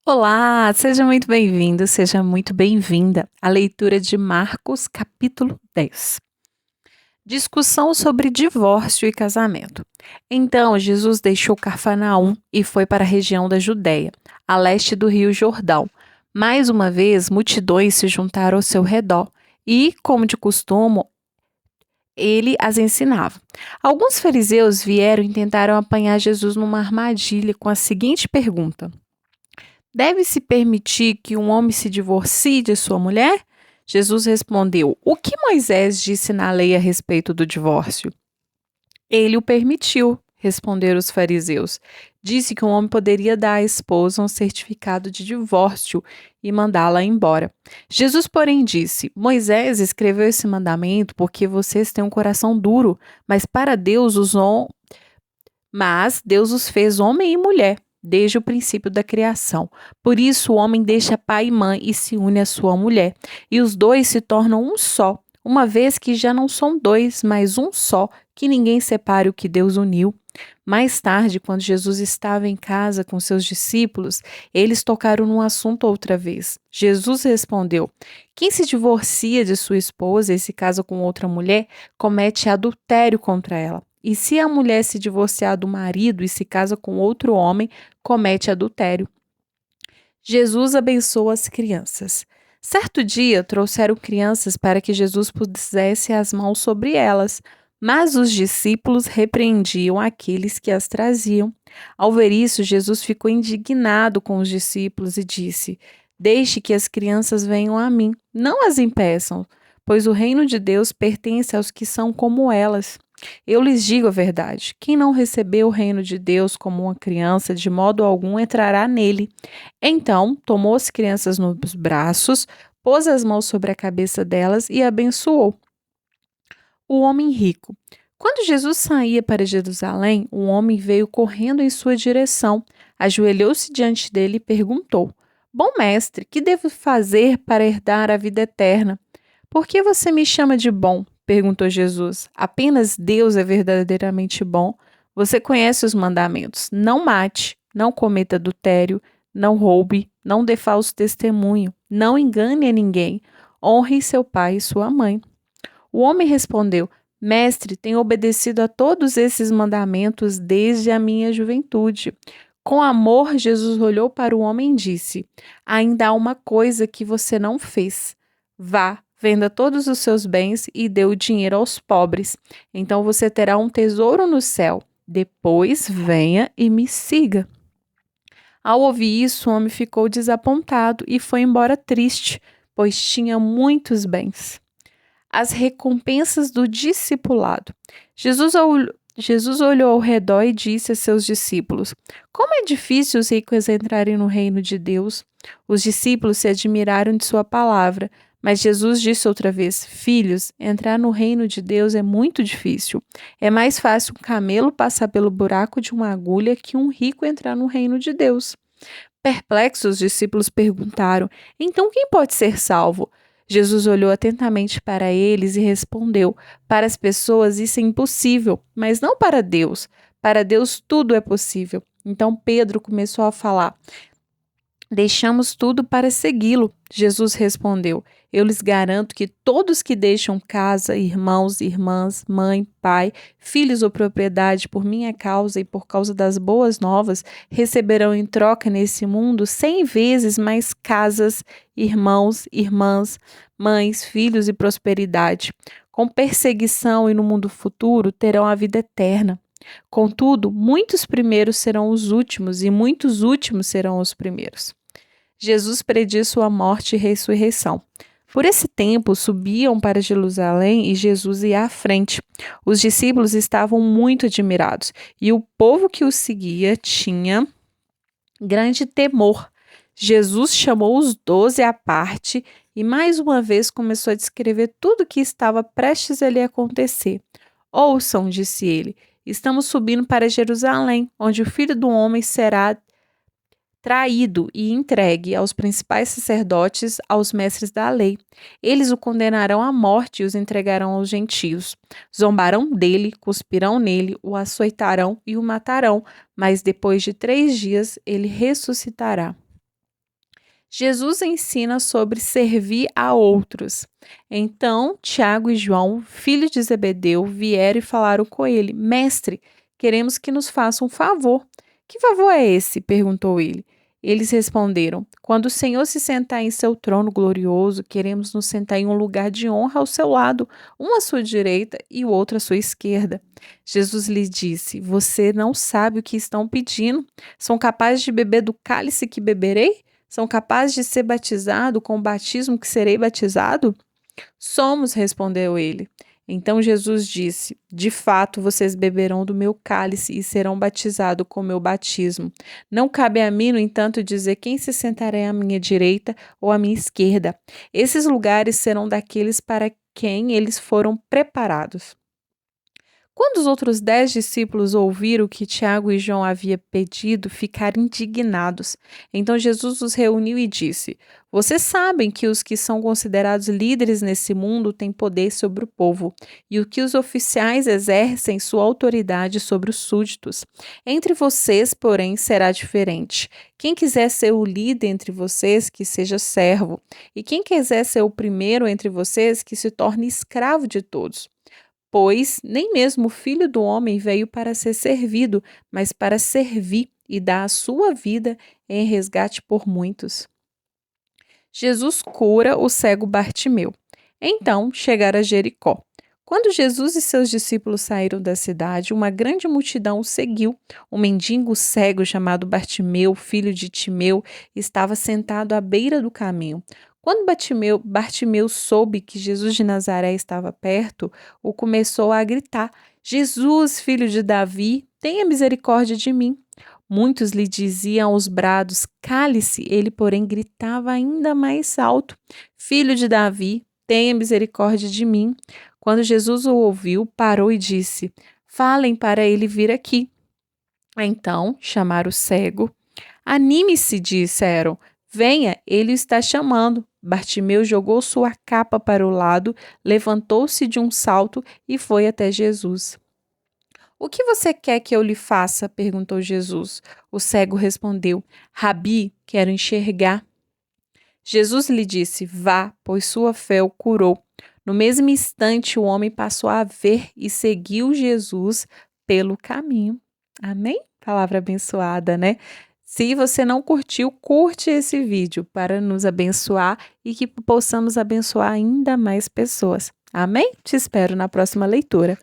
Olá, seja muito bem-vindo, seja muito bem-vinda à leitura de Marcos, capítulo 10. Discussão sobre divórcio e casamento. Então, Jesus deixou Cafarnaum e foi para a região da Judéia, a leste do rio Jordão. Mais uma vez, multidões se juntaram ao seu redor e, como de costume, ele as ensinava. Alguns fariseus vieram e tentaram apanhar Jesus numa armadilha com a seguinte pergunta: deve-se permitir que um homem se divorcie de sua mulher? Jesus respondeu: o que Moisés disse na lei a respeito do divórcio? Ele o permitiu, responderam os fariseus. Disse que um homem poderia dar à esposa um certificado de divórcio e mandá-la embora. Jesus, porém, disse: Moisés escreveu esse mandamento porque vocês têm um coração duro, mas para Deus Deus os fez homem e mulher, desde o princípio da criação. Por isso o homem deixa pai e mãe e se une à sua mulher, e os dois se tornam um só, uma vez que já não são dois, mas um só, que ninguém separe o que Deus uniu. Mais tarde, quando Jesus estava em casa com seus discípulos, eles tocaram no assunto outra vez. Jesus respondeu: quem se divorcia de sua esposa e se casa com outra mulher, comete adultério contra ela. E se a mulher se divorciar do marido e se casa com outro homem, comete adultério. Jesus abençoa as crianças. Certo dia, trouxeram crianças para que Jesus pusesse as mãos sobre elas, mas os discípulos repreendiam aqueles que as traziam. Ao ver isso, Jesus ficou indignado com os discípulos e disse: deixe que as crianças venham a mim, não as impeçam, pois o reino de Deus pertence aos que são como elas. Eu lhes digo a verdade: quem não recebeu o reino de Deus como uma criança, de modo algum entrará nele. Então, tomou as crianças nos braços, pôs as mãos sobre a cabeça delas e abençoou. O homem rico. Quando Jesus saía para Jerusalém, um homem veio correndo em sua direção, ajoelhou-se diante dele e perguntou: Bom mestre, que devo fazer para herdar a vida eterna? Por que você me chama de bom? Perguntou Jesus. Apenas Deus é verdadeiramente bom. Você conhece os mandamentos: não mate, não cometa adultério, não roube, não dê falso testemunho, não engane a ninguém, honre seu pai e sua mãe. O homem respondeu: Mestre, tenho obedecido a todos esses mandamentos desde a minha juventude. Com amor, Jesus olhou para o homem e disse: ainda há uma coisa que você não fez. Vá, venda todos os seus bens e dê o dinheiro aos pobres. Então você terá um tesouro no céu. Depois venha e me siga. Ao ouvir isso, o homem ficou desapontado e foi embora triste, pois tinha muitos bens. As recompensas do discipulado. Jesus olhou ao redor e disse a seus discípulos: como é difícil os ricos entrarem no reino de Deus. Os discípulos se admiraram de sua palavra, mas Jesus disse outra vez: filhos, entrar no reino de Deus é muito difícil. É mais fácil um camelo passar pelo buraco de uma agulha que um rico entrar no reino de Deus. Perplexos, os discípulos perguntaram: então quem pode ser salvo? Jesus olhou atentamente para eles e respondeu: para as pessoas isso é impossível, mas não para Deus. Para Deus tudo é possível. Então Pedro começou a falar: deixamos tudo para segui-lo. Jesus respondeu: eu lhes garanto que todos que deixam casa, irmãos, irmãs, mãe, pai, filhos ou propriedade por minha causa e por causa das boas novas, receberão em troca nesse mundo 100 vezes mais casas, irmãos, irmãs, mães, filhos e prosperidade. Com perseguição e no mundo futuro terão a vida eterna. Contudo, muitos primeiros serão os últimos e muitos últimos serão os primeiros. Jesus prediz sua morte e ressurreição. Por esse tempo, subiam para Jerusalém e Jesus ia à frente. Os discípulos estavam muito admirados e o povo que o seguia tinha grande temor. Jesus chamou os 12 à parte e mais uma vez começou a descrever tudo o que estava prestes a lhe acontecer. Ouçam, disse ele, estamos subindo para Jerusalém, onde o Filho do Homem será traído e entregue aos principais sacerdotes, aos mestres da lei. Eles o condenarão à morte e os entregarão aos gentios. Zombarão dele, cuspirão nele, o açoitarão e o matarão, mas depois de 3 dias ele ressuscitará. Jesus ensina sobre servir a outros. Então, Tiago e João, filhos de Zebedeu, vieram e falaram com ele: Mestre, queremos que nos faça um favor. Que favor é esse? Perguntou ele. Eles responderam: Quando o Senhor se sentar em seu trono glorioso, queremos nos sentar em um lugar de honra ao seu lado, um à sua direita e o outro à sua esquerda. Jesus lhe disse: Você não sabe o que estão pedindo? São capazes de beber do cálice que beberei? São capazes de ser batizado com o batismo que serei batizado? Somos, respondeu ele. Então Jesus disse: De fato, vocês beberão do meu cálice e serão batizados com o meu batismo. Não cabe a mim, no entanto, dizer quem se sentará à minha direita ou à minha esquerda. Esses lugares serão daqueles para quem eles foram preparados. Quando os outros 10 discípulos ouviram o que Tiago e João haviam pedido, ficaram indignados. Então Jesus os reuniu e disse: Vocês sabem que os que são considerados líderes nesse mundo têm poder sobre o povo, e o que os oficiais exercem sua autoridade sobre os súditos. Entre vocês, porém, será diferente. Quem quiser ser o líder entre vocês, que seja servo, e quem quiser ser o primeiro entre vocês, que se torne escravo de todos. Pois nem mesmo o Filho do Homem veio para ser servido, mas para servir e dar a sua vida em resgate por muitos. Jesus cura o cego Bartimeu. Então chegaram a Jericó. Quando Jesus e seus discípulos saíram da cidade, uma grande multidão o seguiu. Um mendigo cego chamado Bartimeu, filho de Timeu, estava sentado à beira do caminho. Quando Bartimeu soube que Jesus de Nazaré estava perto, o começou a gritar: Jesus, filho de Davi, tenha misericórdia de mim. Muitos lhe diziam aos brados: Cale-se. Ele, porém, gritava ainda mais alto: Filho de Davi, tenha misericórdia de mim. Quando Jesus o ouviu, parou e disse: Falem para ele vir aqui. Então chamaram o cego. Anime-se, disseram. Venha, ele o está chamando. Bartimeu jogou sua capa para o lado, levantou-se de um salto e foi até Jesus. O que você quer que eu lhe faça? Perguntou Jesus. O cego respondeu: Rabi, quero enxergar. Jesus lhe disse: Vá, pois sua fé o curou. No mesmo instante, o homem passou a ver e seguiu Jesus pelo caminho. Amém? Palavra abençoada, né? Se você não curtiu, curte esse vídeo para nos abençoar e que possamos abençoar ainda mais pessoas. Amém? Te espero na próxima leitura.